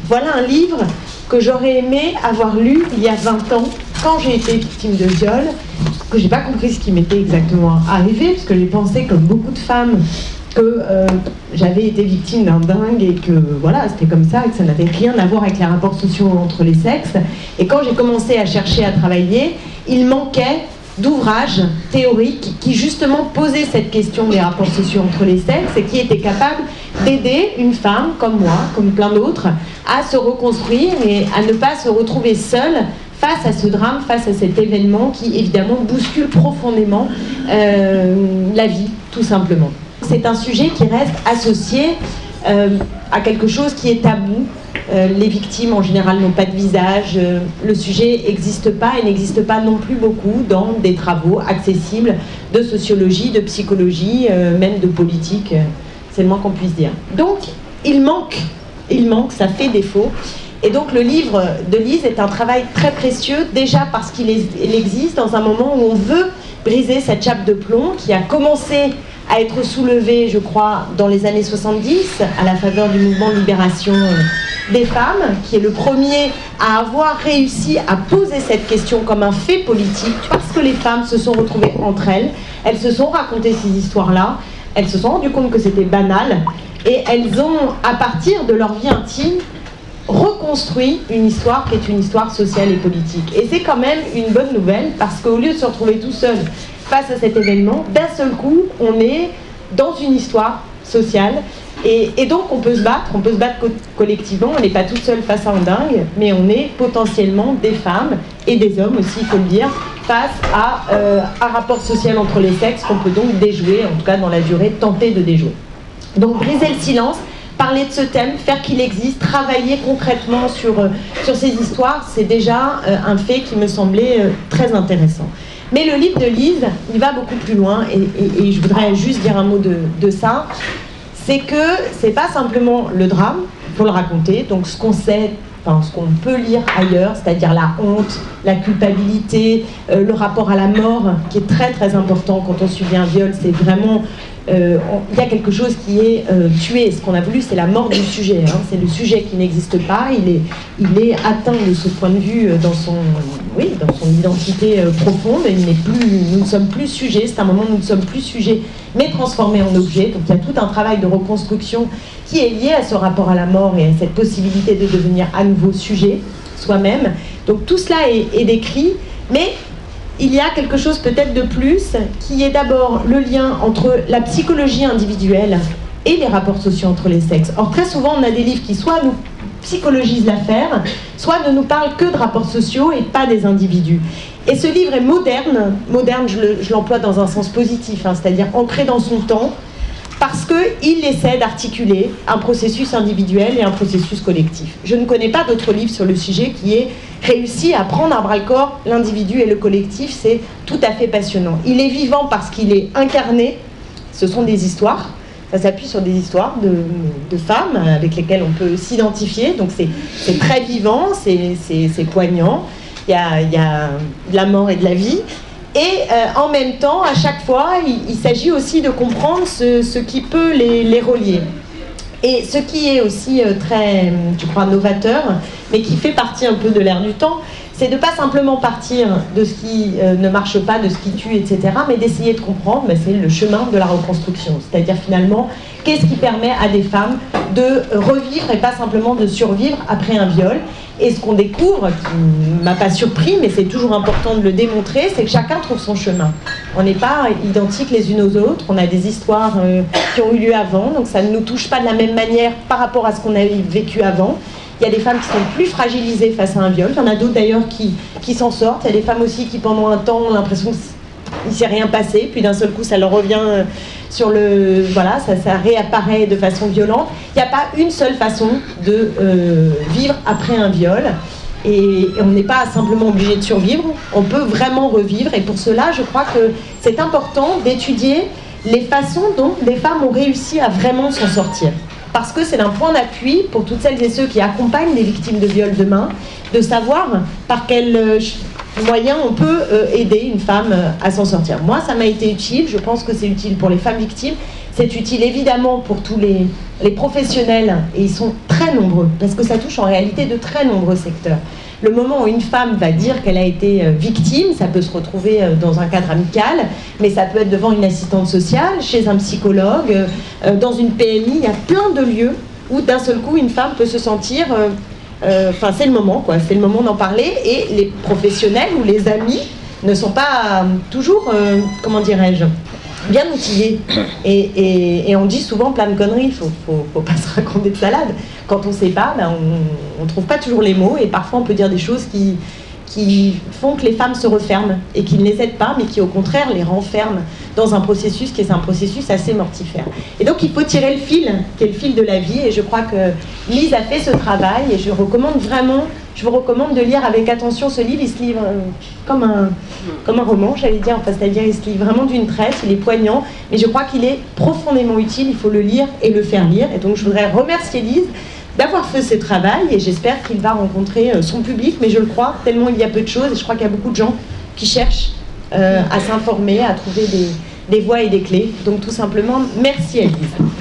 Voilà un livre que j'aurais aimé avoir lu il y a 20 ans, quand j'ai été victime de viol, que j'ai pas compris ce qui m'était exactement arrivé, parce que j'ai pensé, comme beaucoup de femmes, que j'avais été victime d'un dingue et que voilà, c'était comme ça, et que ça n'avait rien à voir avec les rapports sociaux entre les sexes. Et quand j'ai commencé à chercher à travailler, il manquait d'ouvrages théoriques qui justement posaient cette question des rapports sociaux entre les sexes et qui étaient capables d'aider une femme comme moi, comme plein d'autres, à se reconstruire et à ne pas se retrouver seule face à ce drame, face à cet événement qui évidemment bouscule profondément la vie, tout simplement. C'est un sujet qui reste associé à quelque chose qui est tabou. Les victimes en général n'ont pas de visage, le sujet n'existe pas et n'existe pas non plus beaucoup dans des travaux accessibles de sociologie, de psychologie, même de politique, c'est le moins qu'on puisse dire. Donc il manque, ça fait défaut. Et donc le livre de Lise est un travail très précieux, déjà parce qu'il existe dans un moment où on veut briser cette chape de plomb qui a commencé à être soulevée, je crois, dans les années 70, à la faveur du mouvement de libération des femmes, qui est le premier à avoir réussi à poser cette question comme un fait politique, parce que les femmes se sont retrouvées entre elles se sont racontées ces histoires-là, elles se sont rendues compte que c'était banal, et elles ont, à partir de leur vie intime, reconstruit une histoire qui est une histoire sociale et politique. Et c'est quand même une bonne nouvelle, parce qu'au lieu de se retrouver tout seul face à cet événement, d'un seul coup, on est dans une histoire sociale, et donc on peut se battre collectivement, on n'est pas tout seul face à un dingue, mais on est potentiellement des femmes, et des hommes aussi, il faut le dire, face à un rapport social entre les sexes qu'on peut donc déjouer, en tout cas dans la durée, tenter de déjouer. Donc briser le silence, parler de ce thème, faire qu'il existe, travailler concrètement sur ces histoires, c'est déjà un fait qui me semblait très intéressant. Mais le livre de Lise, il va beaucoup plus loin, et je voudrais juste dire un mot de ça. C'est que c'est pas simplement le drame, il faut le raconter, donc ce qu'on sait, enfin ce qu'on peut lire ailleurs, c'est-à-dire la honte, la culpabilité, le rapport à la mort, qui est très très important quand on subit un viol, c'est vraiment... il y a quelque chose qui est tué. Ce qu'on a voulu, c'est la mort du sujet, hein. C'est le sujet qui n'existe pas, il est atteint de ce point de vue dans son identité profonde, et nous ne sommes plus sujets, c'est un moment où nous ne sommes plus sujets mais transformés en objets. Donc il y a tout un travail de reconstruction qui est lié à ce rapport à la mort et à cette possibilité de devenir à nouveau sujet soi-même. Donc tout cela est décrit, mais il y a quelque chose peut-être de plus, qui est d'abord le lien entre la psychologie individuelle et les rapports sociaux entre les sexes. Or, très souvent, on a des livres qui soit nous psychologisent l'affaire, soit ne nous parlent que de rapports sociaux et pas des individus. Et ce livre est moderne, je l'emploie dans un sens positif, hein, c'est-à-dire ancré dans son temps, parce qu'il essaie d'articuler un processus individuel et un processus collectif. Je ne connais pas d'autres livres sur le sujet qui aient réussi à prendre à bras-le-corps l'individu et le collectif. C'est tout à fait passionnant. Il est vivant parce qu'il est incarné. Ce sont des histoires. Ça s'appuie sur des histoires de femmes avec lesquelles on peut s'identifier. Donc c'est très vivant, c'est poignant. Il y a de la mort et de la vie. Et en même temps, à chaque fois, il s'agit aussi de comprendre ce qui peut les relier. Et ce qui est aussi très, je crois, novateur, mais qui fait partie un peu de l'air du temps, c'est de ne pas simplement partir de ce qui ne marche pas, de ce qui tue, etc., mais d'essayer de comprendre, c'est le chemin de la reconstruction. C'est-à-dire finalement, qu'est-ce qui permet à des femmes de revivre et pas simplement de survivre après un viol. Et ce qu'on découvre, qui ne m'a pas surpris, mais c'est toujours important de le démontrer, c'est que chacun trouve son chemin. On n'est pas identiques les unes aux autres, on a des histoires qui ont eu lieu avant, donc ça ne nous touche pas de la même manière par rapport à ce qu'on a vécu avant. Il y a des femmes qui sont plus fragilisées face à un viol, il y en a d'autres d'ailleurs qui s'en sortent. Il y a des femmes aussi qui pendant un temps ont l'impression qu'il ne s'est rien passé, puis d'un seul coup ça leur revient sur le... Voilà, ça réapparaît de façon violente. Il n'y a pas une seule façon de vivre après un viol, et on n'est pas simplement obligé de survivre, on peut vraiment revivre, et pour cela je crois que c'est important d'étudier les façons dont des femmes ont réussi à vraiment s'en sortir. Parce que c'est un point d'appui pour toutes celles et ceux qui accompagnent les victimes de viol demain, de savoir par quels moyens on peut aider une femme à s'en sortir. Moi, ça m'a été utile, je pense que c'est utile pour les femmes victimes, C'est utile évidemment pour tous les professionnels, et ils sont très nombreux, parce que ça touche en réalité de très nombreux secteurs. Le moment où une femme va dire qu'elle a été victime, ça peut se retrouver dans un cadre amical, mais ça peut être devant une assistante sociale, chez un psychologue, dans une PMI. Il y a plein de lieux où d'un seul coup une femme peut se sentir... Enfin, c'est le moment, quoi. C'est le moment d'en parler, et les professionnels ou les amis ne sont pas toujours, comment dirais-je, bien outillés. Et on dit souvent plein de conneries, faut pas se raconter de salade. Quand on ne sait pas, ben on ne trouve pas toujours les mots, et parfois on peut dire des choses qui font que les femmes se referment, et qui ne les aident pas, mais qui au contraire les renferment dans un processus qui est un processus assez mortifère. Et donc il faut tirer le fil, qui est le fil de la vie, et je crois que Lise a fait ce travail, et je vous recommande de lire avec attention ce livre. Il se lit comme un roman, j'allais dire, enfin, c'est-à-dire il se lit vraiment d'une traite, il est poignant, mais je crois qu'il est profondément utile, il faut le lire et le faire lire. Et donc je voudrais remercier Lise d'avoir fait ce travail, et j'espère qu'il va rencontrer son public, mais je le crois, tellement il y a peu de choses, et je crois qu'il y a beaucoup de gens qui cherchent à s'informer, à trouver des voies et des clés. Donc tout simplement, merci à Lise.